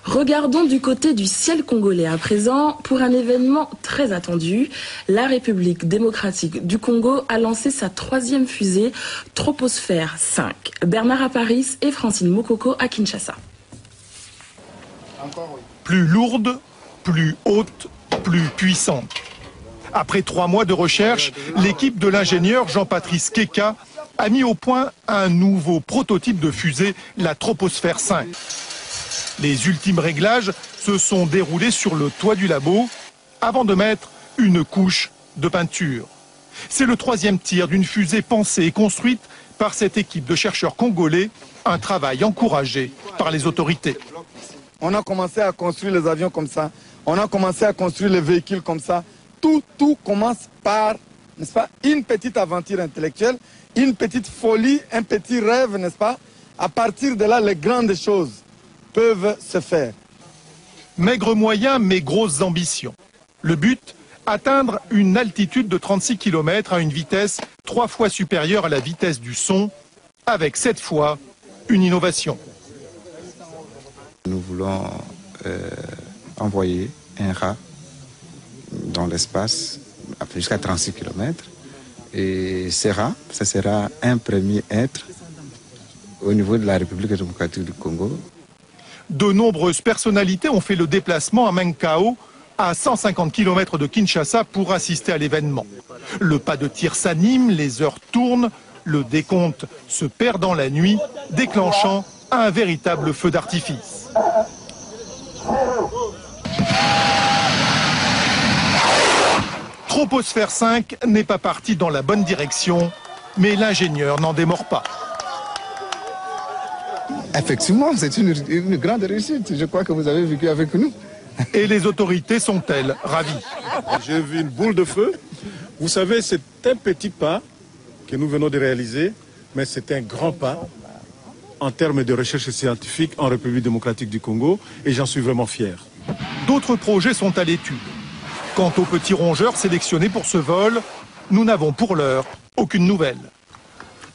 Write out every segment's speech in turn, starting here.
Regardons du côté du ciel congolais à présent pour un événement très attendu. La République démocratique du Congo a lancé sa 3e fusée Troposphère 5. Bernard à Paris et Francine Mokoko à Kinshasa. Plus lourde, plus haute, plus puissante. Après 3 mois de recherche, l'équipe de l'ingénieur Jean-Patrice Keka a mis au point un nouveau prototype de fusée, la Troposphère 5. Les ultimes réglages se sont déroulés sur le toit du labo avant de mettre une couche de peinture. C'est le 3e tir d'une fusée pensée et construite par cette équipe de chercheurs congolais, un travail encouragé par les autorités. On a commencé à construire les avions comme ça, on a commencé à construire les véhicules comme ça. Tout commence par, n'est-ce pas, une petite aventure intellectuelle, une petite folie, un petit rêve, n'est-ce pas? À partir de là, les grandes choses peuvent se faire. Maigre moyen, mais grosses ambitions. Le but, atteindre une altitude de 36 km à une vitesse 3 fois supérieure à la vitesse du son, avec cette fois une innovation. Nous voulons envoyer un rat dans l'espace jusqu'à 36 km. Et ce rat, ça sera un premier être au niveau de la République démocratique du Congo. De nombreuses personnalités ont fait le déplacement à Menkao, à 150 km de Kinshasa, pour assister à l'événement. Le pas de tir s'anime, les heures tournent, le décompte se perd dans la nuit, déclenchant un véritable feu d'artifice. Troposphère 5 n'est pas parti dans la bonne direction, mais l'ingénieur n'en démord pas. Effectivement, c'est une grande réussite. Je crois que vous avez vécu avec nous. Et les autorités sont-elles ravies? J'ai vu une boule de feu. Vous savez, c'est un petit pas que nous venons de réaliser, mais c'est un grand pas en termes de recherche scientifique en République démocratique du Congo, et j'en suis vraiment fier. D'autres projets sont à l'étude. Quant aux petits rongeurs sélectionnés pour ce vol, nous n'avons pour l'heure aucune nouvelle.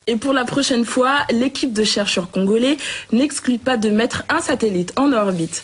Et pour la prochaine fois, l'équipe de chercheurs congolais n'exclut pas de mettre un satellite en orbite.